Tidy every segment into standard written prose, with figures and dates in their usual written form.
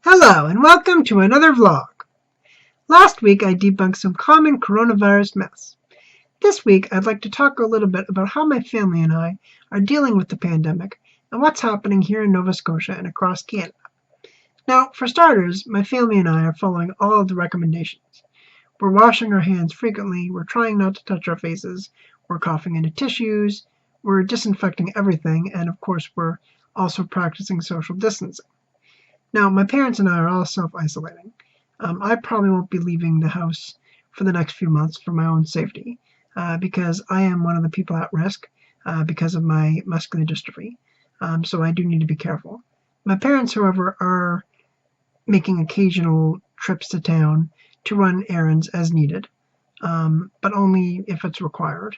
Hello and welcome to another vlog. Last week I debunked some common coronavirus myths. This week I'd like to talk a little bit about how my family and I are dealing with the pandemic and what's happening here in Nova Scotia and across Canada. Now, for starters, my family and I are following all of the recommendations. We're washing our hands frequently, we're trying not to touch our faces, we're coughing into tissues, we're disinfecting everything, and of course we're also practicing social distancing. Now, my parents and I are all self-isolating. I probably won't be leaving the house for the next few months for my own safety because I am one of the people at risk because of my muscular dystrophy. So I do need to be careful. My parents, however, are making occasional trips to town to run errands as needed, but only if it's required.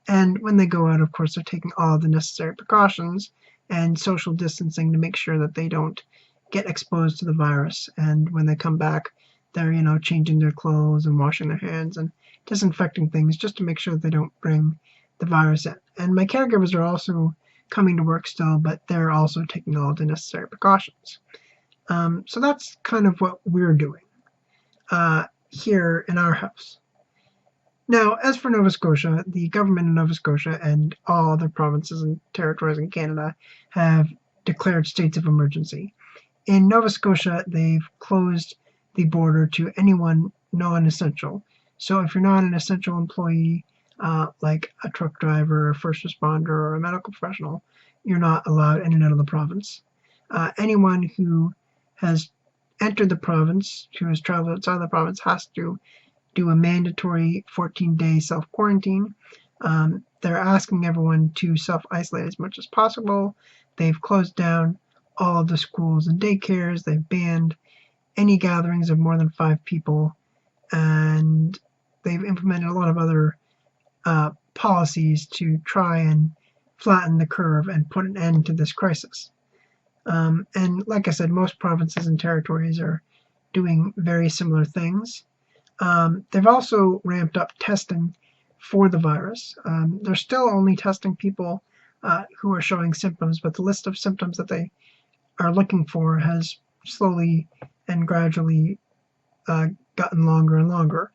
And when they go out, of course, they're taking all the necessary precautions and social distancing to make sure that they don't get exposed to the virus. And when they come back, they're, changing their clothes and washing their hands and disinfecting things just to make sure that they don't bring the virus in. And my caregivers are also coming to work still, but they're also taking all the necessary precautions. So that's kind of what we're doing here in our house. Now, as for Nova Scotia, the government of Nova Scotia and all other provinces and territories in Canada have declared states of emergency. In Nova Scotia, they've closed the border to anyone non-essential. So if you're not an essential employee, like a truck driver, a first responder, or a medical professional, you're not allowed in and out of the province. Anyone who has entered the province, who has traveled outside the province, has to do a mandatory 14-day self-quarantine. They're asking everyone to self-isolate as much as possible. They've closed down all of the schools and daycares. They've banned any gatherings of more than 5 people, and they've implemented a lot of other policies to try and flatten the curve and put an end to this crisis. And like I said, most provinces and territories are doing very similar things. They've also ramped up testing for the virus. They're still only testing people who are showing symptoms, but the list of symptoms that they are looking for has slowly and gradually gotten longer and longer.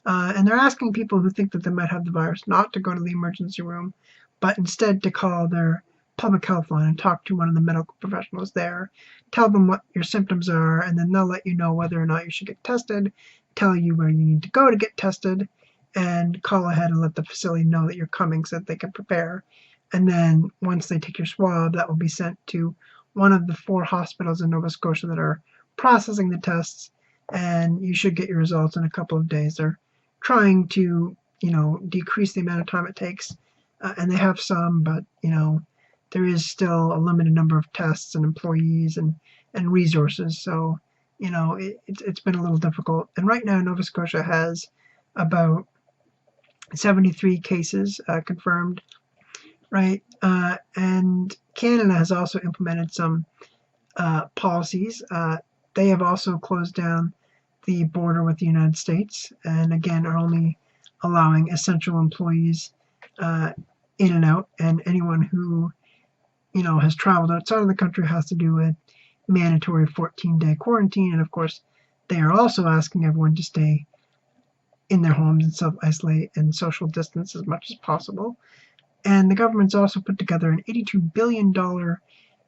And they're asking people who think that they might have the virus not to go to the emergency room, but instead to call their public health line and talk to one of the medical professionals there, tell them what your symptoms are, and then they'll let you know whether or not you should get tested, tell you where you need to go to get tested, and call ahead and let the facility know that you're coming so that they can prepare. And then once they take your swab, that will be sent to one of the 4 hospitals in Nova Scotia that are processing the tests, and you should get your results in a couple of days. They're trying to, decrease the amount of time it takes, and they have some, but, there is still a limited number of tests and employees and resources, so, it's been a little difficult. And right now, Nova Scotia has about 73 cases confirmed, right? And Canada has also implemented some policies. They have also closed down the border with the United States, and again are only allowing essential employees in and out, and anyone who has traveled outside of the country has to do a mandatory 14-day quarantine. And of course, they are also asking everyone to stay in their homes and self-isolate and social distance as much as possible. And the government's also put together an $82 billion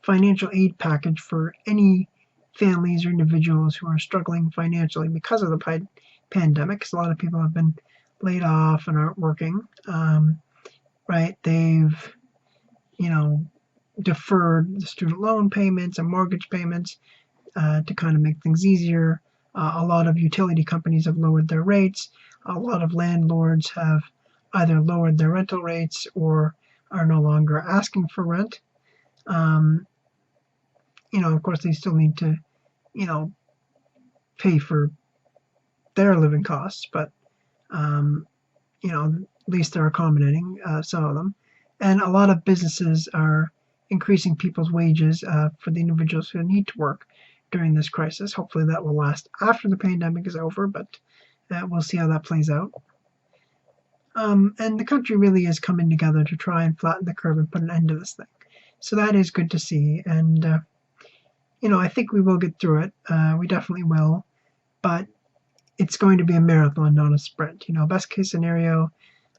financial aid package for any families or individuals who are struggling financially because of the pandemic, because a lot of people have been laid off and aren't working. Right? They've, deferred the student loan payments and mortgage payments to kind of make things easier. A lot of utility companies have lowered their rates. A lot of landlords have either lowered their rental rates or are no longer asking for rent. Of course, they still need to, pay for their living costs, but, at least they're accommodating some of them. And a lot of businesses are increasing people's wages for the individuals who need to work during this crisis. Hopefully that will last after the pandemic is over, but we'll see how that plays out. And the country really is coming together to try and flatten the curve and put an end to this thing. So that is good to see. And, I think we will get through it. We definitely will, but it's going to be a marathon, not a sprint. Best case scenario,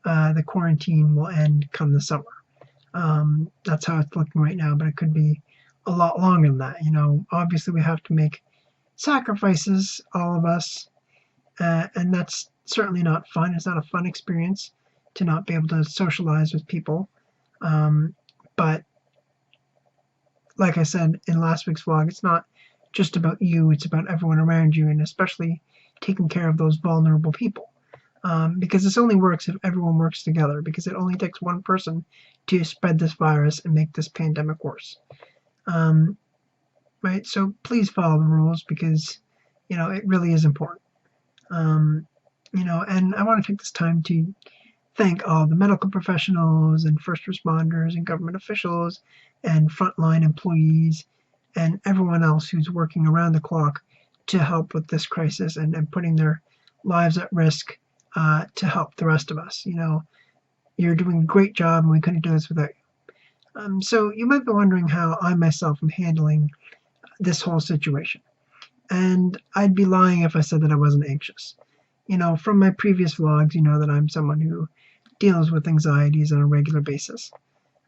the quarantine will end come the summer. That's how it's looking right now, but it could be a lot longer than that. Obviously we have to make sacrifices, all of us, and that's certainly not fun. It's not a fun experience to not be able to socialize with people. But like I said in last week's vlog, it's not just about you, it's about everyone around you, and especially taking care of those vulnerable people. Because this only works if everyone works together, because it only takes one person to spread this virus and make this pandemic worse. Right? So please follow the rules, because, it really is important. And I want to take this time to thank all the medical professionals and first responders and government officials and frontline employees and everyone else who's working around the clock to help with this crisis and putting their lives at risk to help the rest of us. You're doing a great job, and we couldn't do this without you. So you might be wondering how I myself am handling this whole situation. And I'd be lying if I said that I wasn't anxious. From my previous vlogs, you know that I'm someone who deals with anxieties on a regular basis.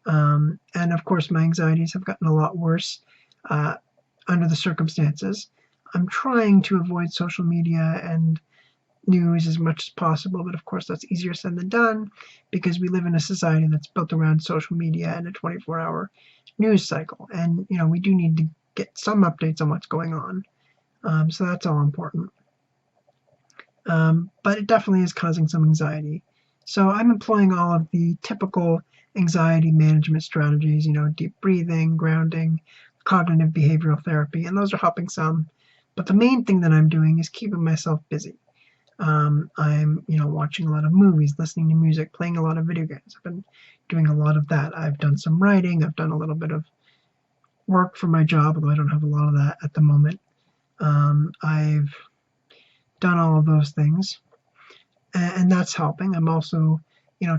And of course, my anxieties have gotten a lot worse under the circumstances. I'm trying to avoid social media and news as much as possible, but of course that's easier said than done, because we live in a society that's built around social media and a 24-hour news cycle. And, we do need to get some updates on what's going on. So that's all important. But it definitely is causing some anxiety. So I'm employing all of the typical anxiety management strategies, deep breathing, grounding, cognitive behavioral therapy, and those are helping some. But the main thing that I'm doing is keeping myself busy. I'm, watching a lot of movies, listening to music, playing a lot of video games. I've been doing a lot of that. I've done some writing. I've done a little bit of work for my job, although I don't have a lot of that at the moment. I've done all of those things, and that's helping. I'm also,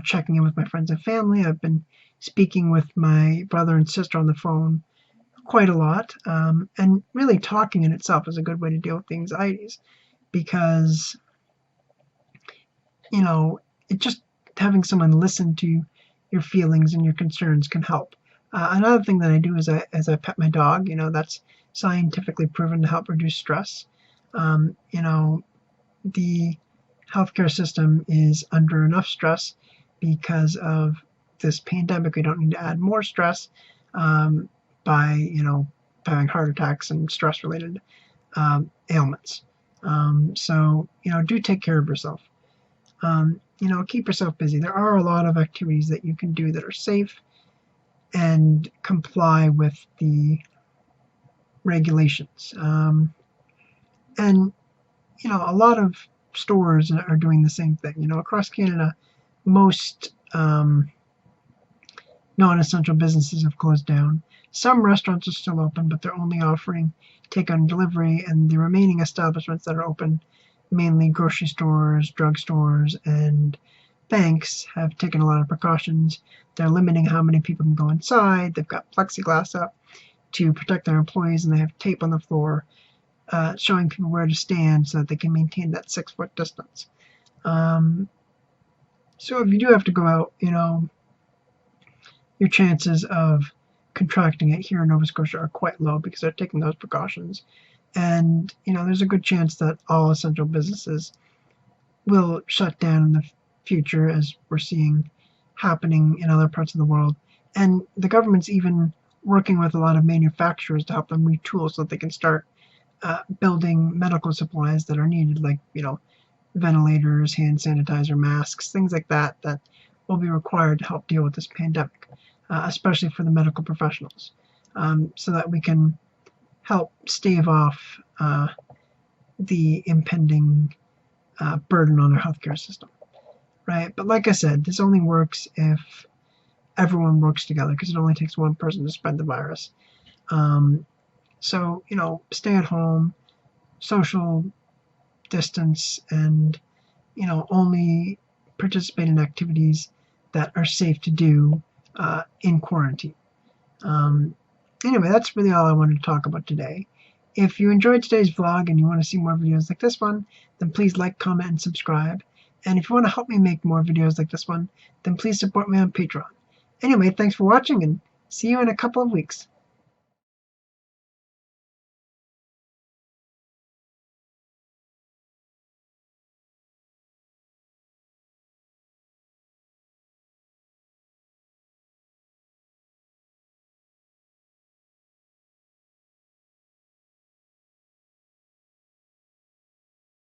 checking in with my friends and family. I've been speaking with my brother and sister on the phone quite a lot, and really talking in itself is a good way to deal with the anxieties, because, it just having someone listen to your feelings and your concerns can help. Another thing that I do is I pet my dog. That's scientifically proven to help reduce stress. The healthcare system is under enough stress because of this pandemic. We don't need to add more stress by, having heart attacks and stress-related ailments. So, do take care of yourself. Keep yourself busy. There are a lot of activities that you can do that are safe and comply with the regulations. And, a lot of stores are doing the same thing. Across Canada, most non-essential businesses have closed down. Some restaurants are still open, but they're only offering take-out and delivery, and the remaining establishments that are open, mainly grocery stores, drugstores, and banks, have taken a lot of precautions. They're limiting how many people can go inside. They've got plexiglass up to protect their employees, and they have tape on the floor showing people where to stand so that they can maintain that 6-foot distance. So if you do have to go out, your chances of contracting it here in Nova Scotia are quite low because they're taking those precautions. And, there's a good chance that all essential businesses will shut down in the future, as we're seeing happening in other parts of the world. And the government's even working with a lot of manufacturers to help them retool so that they can start building medical supplies that are needed, like, ventilators, hand sanitizer, masks, things like that, that will be required to help deal with this pandemic, especially for the medical professionals, so that we can help stave off the impending burden on our healthcare system, right? But like I said, this only works if everyone works together, because it only takes one person to spread the virus. So, stay at home, social distance, and, only participate in activities that are safe to do in quarantine. Anyway, that's really all I wanted to talk about today. If you enjoyed today's vlog and you want to see more videos like this one, then please like, comment, and subscribe. And if you want to help me make more videos like this one, then please support me on Patreon. Anyway, thanks for watching, and see you in a couple of weeks.